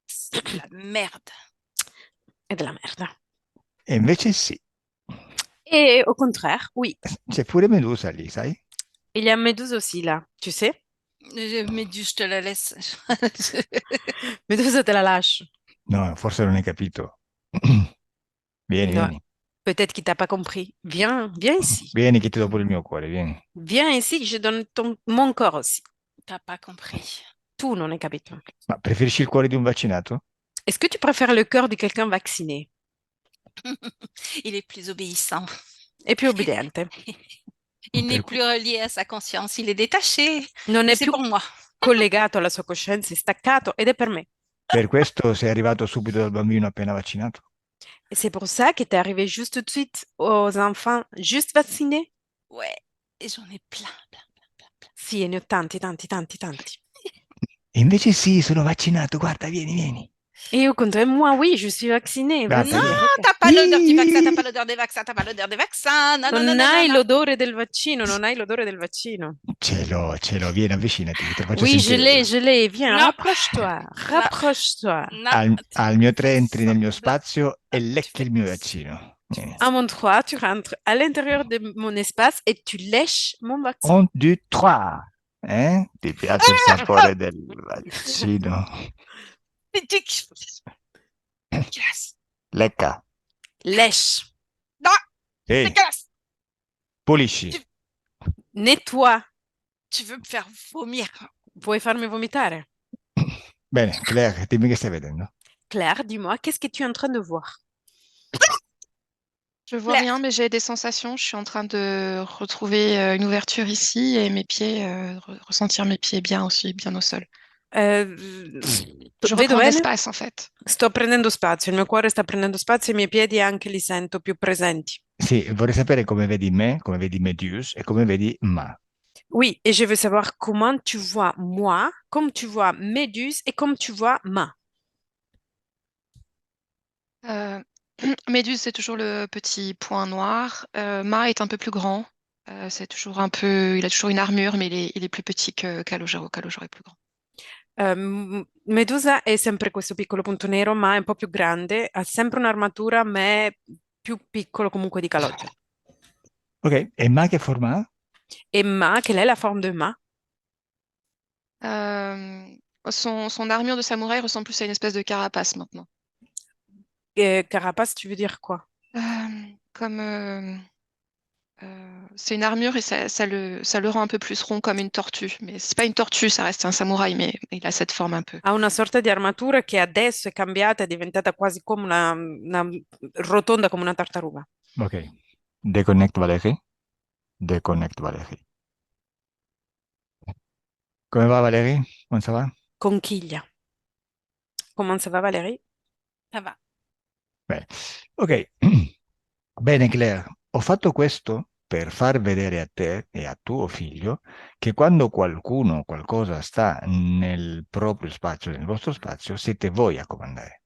c'est de la merde. È della merda. E invece sì. Et au contraire, oui. C'è pure Medusa lì, sai? Il y a Méduse aussi là, tu sais? Méduse, je te la laisse. Méduse te la lâche. No, forse non hai capito. Vieni, No, vieni. peut-être qu'il t'a pas compris. Viens ici. Vieni che ti do pure il mio cuore, vieni. Viens ici que je donne mon corps aussi. T'as pas compris. Tu non hai capito. Ma preferisci il cuore di un vaccinato? Est-ce que tu préfères le cœur de quelqu'un vacciné? Il est plus obéissant. È più obbediente. Il n'est Per- plus relié à sa conscience, il est détaché. Non Et è c'est più pour moi. collegato alla sua coscienza, è staccato ed è per me. Per questo sei arrivato subito dal bambino appena vaccinato? Et c'est pour ça que t'es arrivé juste tout de suite aux enfants juste vaccinés? Ouais, et j'en ai plein, plein, plein, plein, plein. Sì, ne ho tanti, tanti, tanti, tanti. E invece sì, sono vaccinato, guarda, vieni, vieni. Et au contraire, moi, oui, je suis vaccinée. Bah, Vas-y, t'as- regarde. T'as pas l'odeur du vaccin, t'as Ih! pas l'odeur des vaccins, t'as pas l'odeur des vaccins. Non, non, non, Non non, hai non, non. l'odore del vaccino, non hai l'odore del vaccino. Ce l'ho, vieni, avvicinati, che te lo faccio Oui, sentire. je l'ai, viens, No. rapproche-toi, rapproche-toi. No. Al mio 3 entri nel mio spazio e lecchi il mio vaccino. Vieni. À mon 3, tu rentres à l'intérieur de mon espace et tu lèches mon vaccin. 1, 2, 3. Ti piace il sapore del vaccino? Dégueulasse. Lecca. Lèche, Non, Sì, dégueulasse. pulisci. nettoie. Tu veux me faire vomir. Vuoi farmi vomitare? Bene, Claire, dimmi che stai vedendo. Claire, dis-moi, qu'est-ce que tu es en train de voir? Je vois Claire, rien, mais j'ai des sensations. Je suis en train de retrouver une ouverture ici et mes pieds, ressentir mes pieds bien aussi, bien au sol. eh, Je vedo reprends de bene? l'espace en fait. Sto prendendo spazio, il mio cuore sta prendendo spazio e i miei piedi anche li sento più presenti. Sì, vorrei sapere come vedi me, come vedi Medius e come vedi Ma. Oui, et je veux savoir comment tu vois moi, comme tu vois Méduse et comme tu vois Ma. Euh, Méduse, c'est toujours le petit point noir. Ma est un peu plus grand. C'est toujours un peu, il a toujours une armure, mais il est plus petit que Calogero. Calogero est plus grand. Medusa è sempre questo piccolo punto nero, ma è un po' più grande, ha sempre un'armatura, ma è più piccolo comunque di Calogero. Ok, e Ma che forma ha? Et Ma, quelle est la forme de Ma? Euh, son armure de samouraï ressemble plus à une espèce de carapace maintenant. Carapace, tu veux dire quoi? Comme c'est une armure et ça le rend un peu plus rond comme une tortue. Mais c'est pas une tortue, ça reste un samouraï, mais il a cette forme un peu. Ha una sorta di armatura che adesso è cambiata, è diventata quasi come una rotonda come una tartaruga. Ok, déconnecte Valérie, déconnecte Valérie. Come va Valérie? Come ça va? Conchiglia. Comment ça va, Valérie? Ça va. Bene. Ok, bene Claire, ho fatto questo per far vedere a te e a tuo figlio che quando qualcuno o qualcosa sta nel proprio spazio, nel vostro spazio, siete voi a comandare.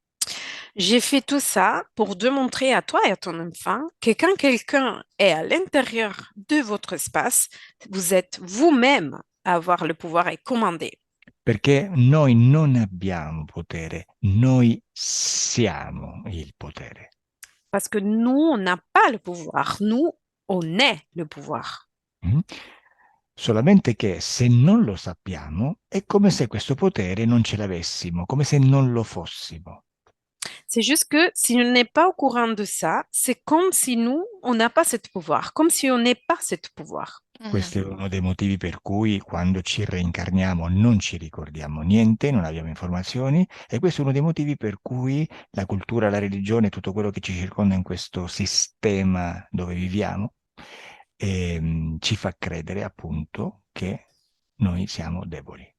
J'ai fait tout ça pour démontrer à toi et à ton enfant que quand quelqu'un est à l'intérieur de votre espace, vous êtes vous-même à avoir le pouvoir et commander. Perché noi non abbiamo potere, noi siamo il potere. Parce que nous, on n'a pas le pouvoir. Nous, on est le pouvoir. Mm? Solamente che se non lo sappiamo è come se questo potere non ce l'avessimo, come se non lo fossimo. C'est juste que si on n'est pas au courant de ça, c'est comme si nous, on n'a pas ce pouvoir, comme si on n'est pas ce pouvoir. Mhm. Questo è uno dei motivi per cui quando ci reincarniamo non ci ricordiamo niente, non abbiamo informazioni e questo è uno dei motivi per cui la cultura, la religione, tutto quello che ci circonda in questo sistema dove viviamo ci fa credere appunto che noi siamo deboli.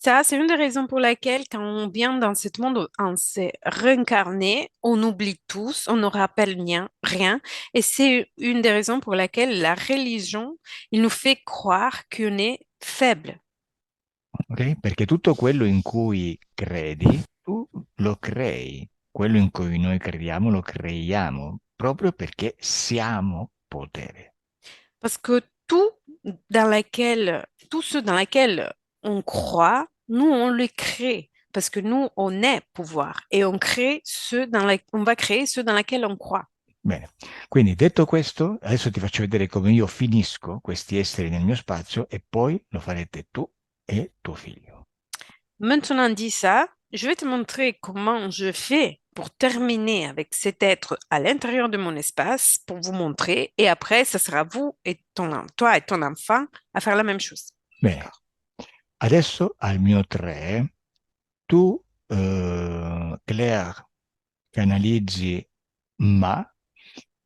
Ça, c'est une des raisons pour laquelle, quand on vient dans ce monde, on s'est réincarné, on oublie tous, on ne rappelle rien, rien. Et c'est une des raisons pour laquelle la religion, il nous fait croire qu'on est faible. Ok? Perché tutto quello in cui credi, tu lo crei. Quello in cui noi crediamo, lo creiamo proprio perché siamo potere. Parce que tout ce dans lequel on croit, nous, on le crée. Parce que nous, on est pouvoir. Et on va créer ceux dans lesquels on croit. Bene, quindi detto questo, adesso ti faccio vedere come io finisco questi esseri nel mio spazio e poi lo farete tu e tuo figlio. Maintenant dit ça, je vais te montrer comment je fais pour terminer avec cet être à l'intérieur de mon espace, pour vous montrer. Et après, ce sera vous et toi et ton enfant à faire la même chose. Bene, adesso al mio 3, tu, Claire, canalizzi Ma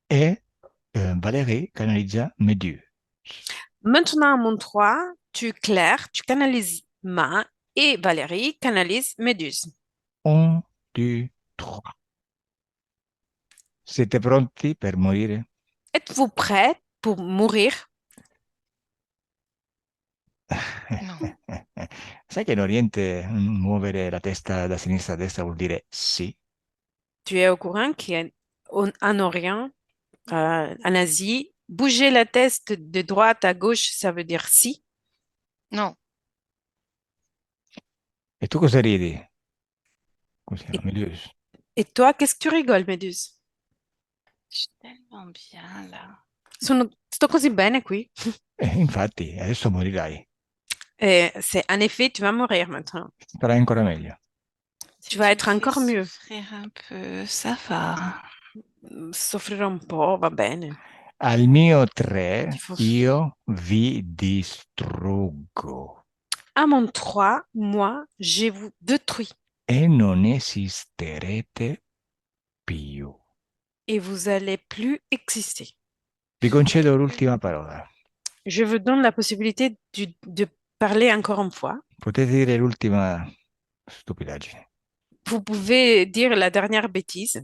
e Valérie canalizza Medieu. Maintenant, à mon 3, Claire, tu canalises Ma et Valérie canalise Méduse. 1, 2, 3. Siete pronti per morire? Êtes-vous prêts pour mourir? Non. Sai che in Oriente muovere la testa da sinistra a destra vuol dire sì? Tu es au courant qu'en Orient, en Asie, bouger la tête de droite à gauche, ça veut dire si. Non. E tu cosa ridi? Così, Et, non mi dici. et toi, qu'est-ce que tu rigoles, Méduse? Je suis tellement bien là. Sto così bene qui. Infatti, adesso morirai. En effet, tu vas mourir maintenant. Sarai ancora meglio. Si Tu vas tu être me fais encore mieux. souffrir un peu, ça va. Soffrire un po', va bene. Al mio Il 3 faut- io vi distruggo À mon 3, moi, je vous détruis. e non esisterete più. et vous allez plus exister. Vi concedo l'ultima parola. Je vous donne la possibilité de parler encore une fois. Potete dire l'ultima stupidaggine. Vous pouvez dire la dernière bêtise,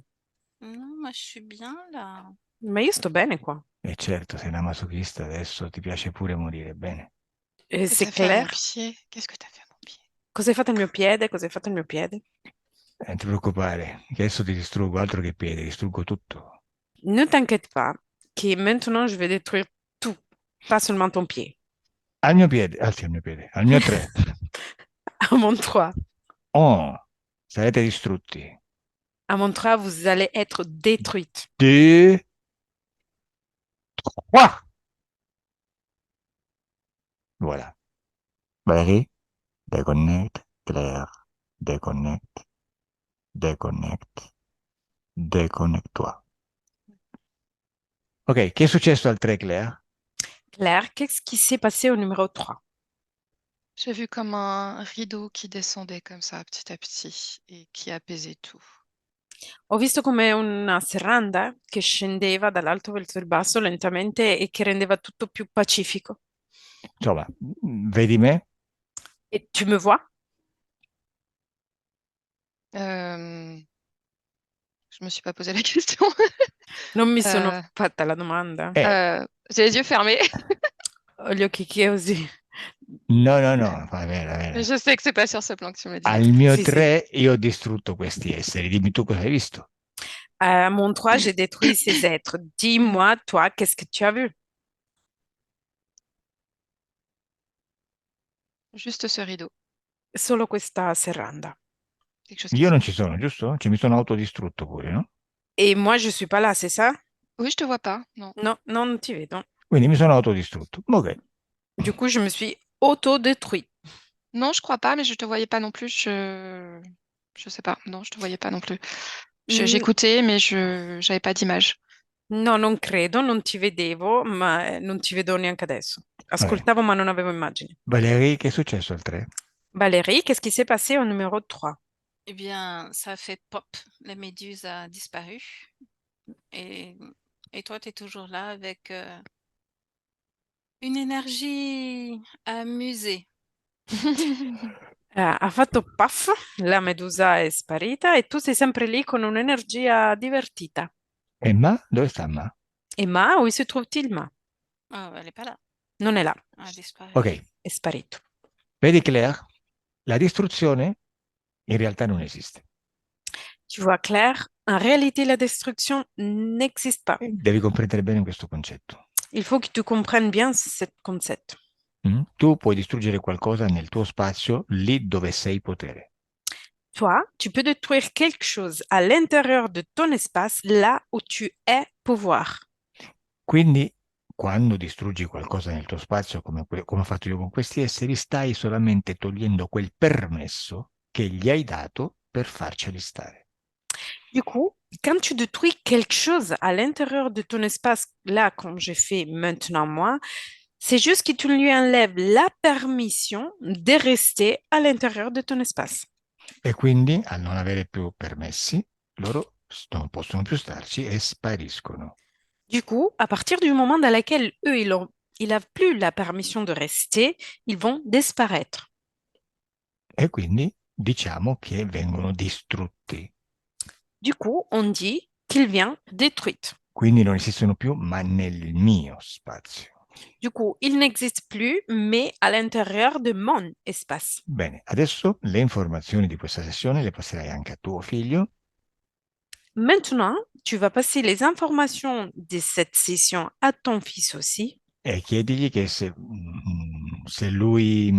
Non, moi je suis bien là. ma io sto bene qua. E certo, sei una masochista, adesso ti piace pure morire, bene. Qu'est-ce que C'est t'as fait à mon clair. pied? Qu'est-ce que t'as fait à mon pied? Cosa hai fatto al mio piede? Cosa hai fatto al mio piede? Non ti preoccupare, che adesso ti distruggo altro che piedi, distruggo tutto. Ne t'inquiète pas, que maintenant je vais détruire tout, pas seulement ton pied. Al mio piede, anzi al mio piede, al mio 3. À mon 3. Oh, sarete distrutti. À mon 3, vous allez être détruite. 2, 3. Voilà. Valérie, déconnecte. Claire, déconnecte. Déconnecte. Déconnecte-toi. Ok, che è successo al 3, Claire? Claire, qu'est-ce qui s'est passé au numéro 3? J'ai vu comme un rideau qui descendait comme ça, petit à petit, et qui apaisait tout. Ho visto come una serranda che scendeva dall'alto verso il basso lentamente e che rendeva tutto più pacifico. Insomma, vedi me? Et tu me vois? Je me suis pas posé la question. Non mi sono Euh, fatta la domanda. J'ai les yeux fermés. Ho gli occhi chiusi. No, va bene, va bene. Je sais que c'est pas sur ce plan que tu me dis. Al mio Sì, sì. 3 io ho distrutto questi esseri. Dimmi tu cosa hai visto. À mon 3, j'ai détruit ces êtres. Dis-moi, toi, qu'est-ce que tu as vu? Juste ce rideau. Solo questa serranda. Quelque chose qui Io non s'apaise. ci sono, giusto? Cioè mi sono autodistrutto pure, no? Et moi, je suis pas là, c'est ça? Oui, je te vois pas. Non. No, non ti vedo. Quindi mi sono autodistrutto. Ok. Du coup, je me suis auto-détruit. Non, je crois pas, mais je te voyais pas non plus. Je sais pas. Non, je te voyais pas non plus. Mm, J'écoutais, mais je j'avais pas d'image. no, non credo, non ti vedevo, ma non ti vedo neanche adesso. Vabbè. Ascoltavo, ma non avevo immagini. Valérie, che è successo al 3? Valérie, qu'est-ce qui s'est passé au numéro 3? Eh bien, ça a fait pop, la méduse a disparu. Et, et toi, tu es toujours là avec une énergie amusée. Ha fatto puff, la medusa è sparita e tu sei sempre lì con un'energia divertita. E Ma? Dove sta Ma? E Ma, où se trouve-t-il Ma? Ah, elle n'est pas là, Non è là, elle a disparu. Ok, è sparito. vedi Claire? La distruzione in realtà non esiste. Tu vois clair, en réalité, la destruction n'existe pas. Devi comprendere bene questo concetto. Il faut que tu comprennes bien ce concept. Tu puoi distruggere qualcosa nel tuo spazio lì dove sei potere. Toi, tu peux détruire quelque chose à l'intérieur de ton espace, là où tu es pouvoir. Quindi, quando distruggi qualcosa nel tuo spazio, come ho fatto io con questi esseri, stai solamente togliendo quel permesso che gli hai dato per farceli stare. Du coup, quand tu détruis quelque chose à l'intérieur de ton espace, là, comme j'ai fait maintenant moi, c'est juste que tu lui enlèves la permission de rester à l'intérieur de ton espace. E quindi, al non avere più permessi, loro non possono più starci e spariscono. Du coup, à partir du moment dans lequel eux, ils n'ont plus la permission de rester, ils vont disparaître. E quindi diciamo che vengono distrutti. Du coup, on dit qu'il vient détruite. Quindi non esistono più, ma nel mio spazio. Du coup, il n'existe plus, mais à l'intérieur de mon espace. Bene, adesso le informazioni di questa sessione le passerai anche a tuo figlio. Maintenant, tu vas passer les informations de cette session à ton fils aussi. E chiedigli che se lui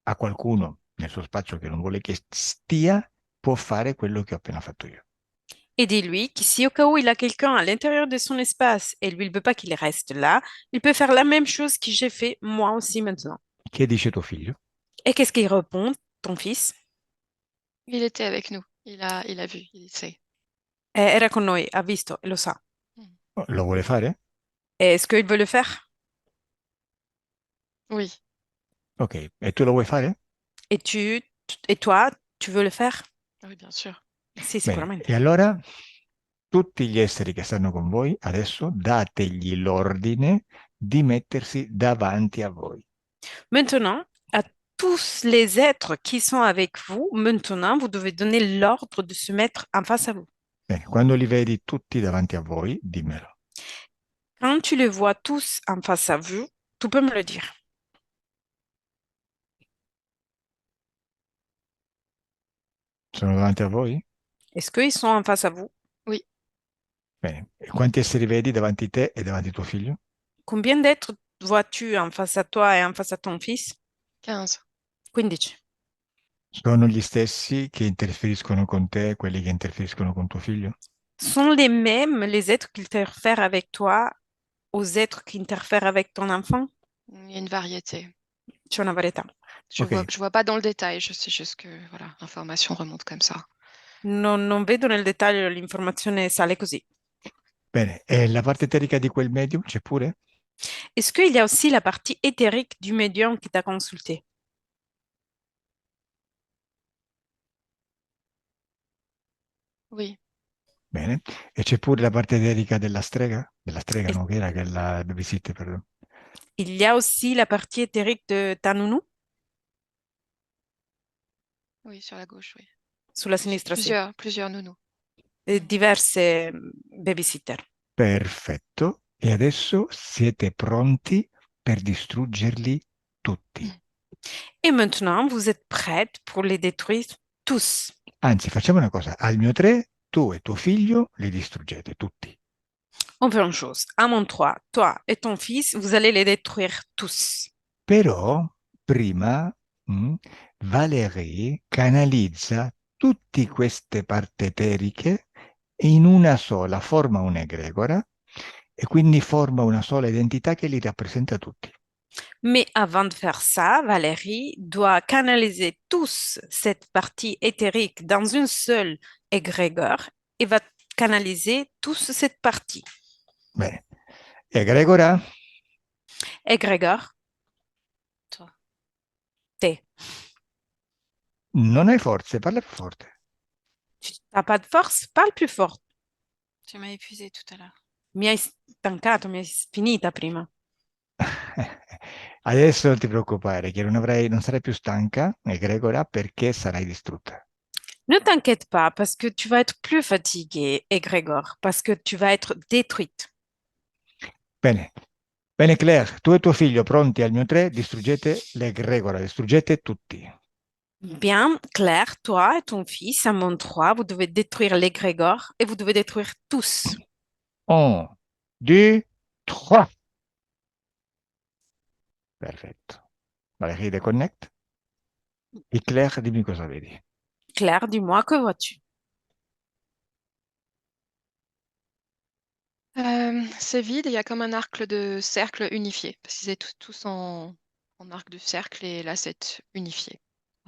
ha qualcuno nel suo spazio che non vuole che stia, può fare quello che ho appena fatto io. Et dis-lui que si au cas où il a quelqu'un à l'intérieur de son espace et lui, il ne veut pas qu'il reste là, il peut faire la même chose que j'ai fait moi aussi maintenant. Che dice tuo figlio? Et qu'est-ce qu'il répond, ton fils? Il était avec nous. Il a vu. Il sait. Era con noi, ha visto, lo sa. Lo vuole fare? Est-ce qu'il veut le faire? Oui. Ok, e tu lo vuoi fare? Et toi, tu veux le faire? Oui, bien sûr. Sì, Bene, sicuramente. e allora tutti gli esseri che stanno con voi, adesso dategli l'ordine di mettersi davanti a voi. Maintenant, à tous les êtres qui sont avec vous, maintenant, vous devez donner l'ordre de se mettre en face à vous. Bene, quando li vedi tutti davanti a voi, dimmelo. Quand tu les vois tous en face à vous, tu peux me le dire. Sono davanti a voi? Est-ce qu'ils sont en face à vous? Oui, Bene. E quanti esseri vedi davanti a te e davanti a tuo figlio? Combien d'êtres vois-tu en face à toi et en face à ton fils? 15. 15. Sono gli stessi che interferiscono con te, quelli che interferiscono con tuo figlio? Sont les mêmes les êtres qui interfèrent avec toi aux êtres qui interfèrent avec ton enfant? Il y a une variété. C'è una varietà. Ok. Je vois pas dans le détail, je sais juste que voilà, l'information remonte comme ça. Non vedo nel dettaglio, l'informazione sale così. Bene, e la parte eterica di quel medium c'è pure? Est-ce qu'il y a aussi la partie éthérique du médium qui t'a consulté? Oui, Bene. E c'è pure la parte eterica della strega? Della strega, Et no? Che era che la babysitter, perdono. il y a aussi la partie éthérique de ta nounou? oui, sur la gauche, oui. Sulla sinistra, sì. Plusieurs nounous. Diverse babysitter. Perfetto. E adesso siete pronti per distruggerli tutti. Et maintenant, vous êtes prête pour les détruire tous. Anzi, facciamo una cosa. Al mio 3, tu e tuo figlio li distruggete tutti. On fait une chose. À mon 3, toi et ton fils, vous allez les détruire tous. Però prima Valérie canalizza tutte queste parti eteriche in una sola, forma un'egregora e quindi forma una sola identità che li rappresenta tutti. Mais avant de faire ça, Valérie doit canaliser tous cette partie éthérique dans une seule égrégore et va canaliser tous cette partie. Bene. Egregora, Égrégore, Toi. T. non hai forze, parla più forte. Tu n'as pas de force? Parle plus fort. Tu m'as épuisé tout à l'heure. Mi hai stancato, mi hai finita prima. Adesso non ti preoccupare, che non sarai più stanca, egregora, perché sarai distrutta. Ne t'inquiète pas parce que tu vas être plus fatiguée, égrégore, parce que tu vas être détruite. Bene. Bene, Claire, tu e tuo figlio pronti al mio 3, distruggete l'egregora, distruggete tutti. Bien, Claire, toi et ton fils, à mon 3, vous devez détruire l'égrégore et vous devez détruire tous. 1, 2, 3. Perfetto. Valérie, déconnecte. E Claire, dimmi cosa vedi. Claire, dis-moi, que vois-tu? C'est vide, il y a comme un arc de cercle unifié, parce qu'ils étaient tous en arc de cercle et là c'est unifié.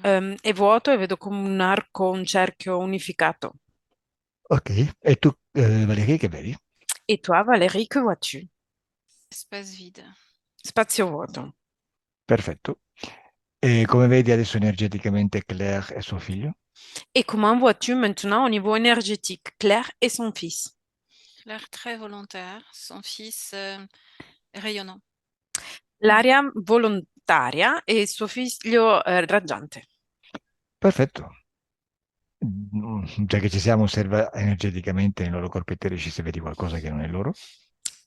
È vuoto e vedo come un arco, un cerchio unificato. Ok, e tu, Valérie, che vedi? Et toi, Valérie, que vois-tu? Espace vide. Spazio vuoto. Perfetto. E come vedi adesso energeticamente Claire e suo figlio? Et comment vois-tu maintenant au niveau énergétique, Claire et son fils? Claire très volontaire, son fils rayonnant. L'aria volontaria e suo figlio raggiante. Perfetto. Già che ci siamo, osserva energeticamente nei loro corpi eterici se vedi qualcosa che non è loro.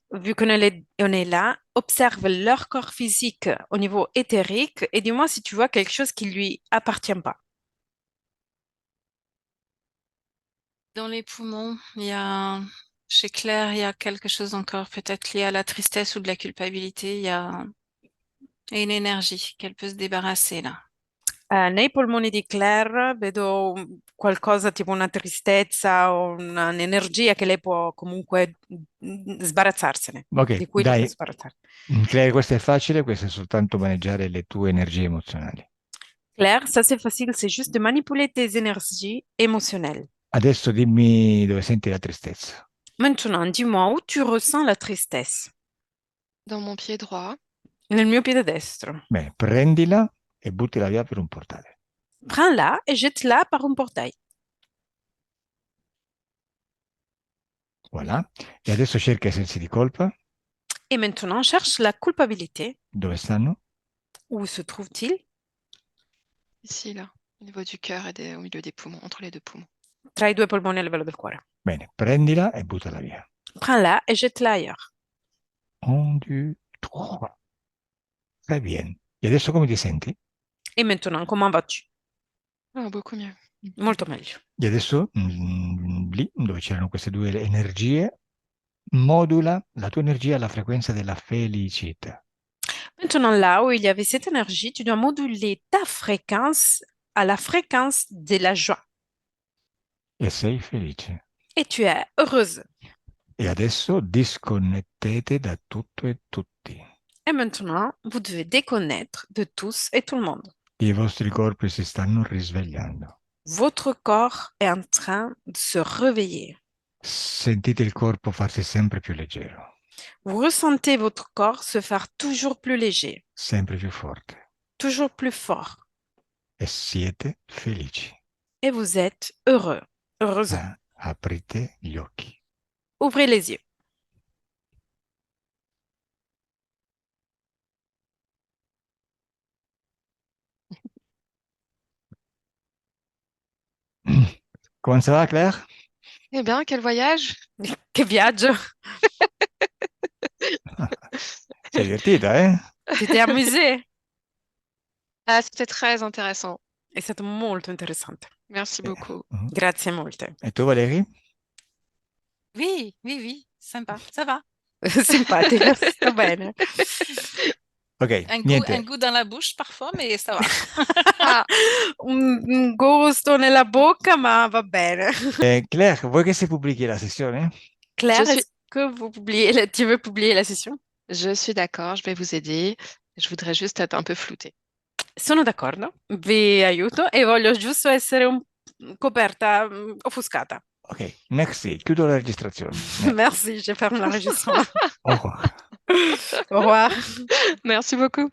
Vu on est là, observe leur corps physique au niveau éthérique et dis-moi si tu vois quelque chose qui lui appartient pas. Dans les poumons, chez Claire, il y a quelque chose encore peut-être lié à la tristesse ou de la culpabilité. Il y a une énergie qu'elle peut se débarrasser là. Nei polmoni di Claire vedo qualcosa tipo una tristezza o un'energia che lei può comunque sbarazzarsene, Ok, di cui deve dai, sbarazzare. Claire, questo è facile, questo è soltanto maneggiare le tue energie emozionali. Claire, ça c'est facile, c'est juste de manipuler tes énergies émotionnelles. Adesso dimmi dove senti la tristezza. Maintenant, dis-moi où tu ressens la tristesse. Dans mon pied droit, Nel mio piede destro. Bene, prendila e buttila via per un portale. Prends-la et jette-la par un portail. Voilà. E adesso cerca i sensi di colpa. Et maintenant, cherche la culpabilité. Dove stanno? Où se trouve-t-il? Ici, là, au niveau du cœur et au milieu des poumons, entre les deux poumons. Tra i due polmoni a livello del cuore. Bene, prendila e buttala via. Prends-la et jette-la ailleurs. 1, 2, 3. Très bien. E adesso come ti senti? Et maintenant, comment vas-tu? Ah, beaucoup mieux. Molto meglio. E adesso, lì dove c'erano queste due energie, modula la tua energia alla frequenza della felicità. Maintenant, là où il y avait cette énergie, tu dois moduler ta fréquence à la fréquence de la joie. E sei felice. Et tu es heureuse. E adesso disconnettete da tutto e tutti. Et maintenant, vous devez déconnecter de tous et tout le monde. I vostri corpi si stanno risvegliando. Votre corps est en train de se réveiller. Sentite il corpo farsi sempre più leggero, Vous ressentez votre corps se faire toujours plus léger, sempre più forte. toujours plus fort. E siete felici. Et vous êtes heureux, heureuse. Aprite gli occhi. Ouvrez les yeux. Comment ça va, Claire? Eh bien, quel voyage! Che viaggio! Sei divertita, eh? Tu t'es amusé? Ah, c'était très intéressant. È stato molto interessante. Merci beaucoup. Grazie molte. E tu, Valérie? Oui, oui, oui, sympa, ça va. Simpatica, sta bene. Ok, Un niente. goût dans la bouche parfois, mais ça va. Ah, Un gusto nella bocca, ma va bene. Claire, vuoi che si pubblichi la sessione? Claire, Je suis- est-ce que tu veux publier la session? je suis d'accord, je vais vous aider. Je voudrais juste être un peu floutée. Sono d'accordo, vi aiuto e voglio giusto essere coperta, offuscata. Ok, merci. Chiudo la registrazione. Merci, je ferme l'enregistrement. Au revoir. Au revoir. Merci beaucoup.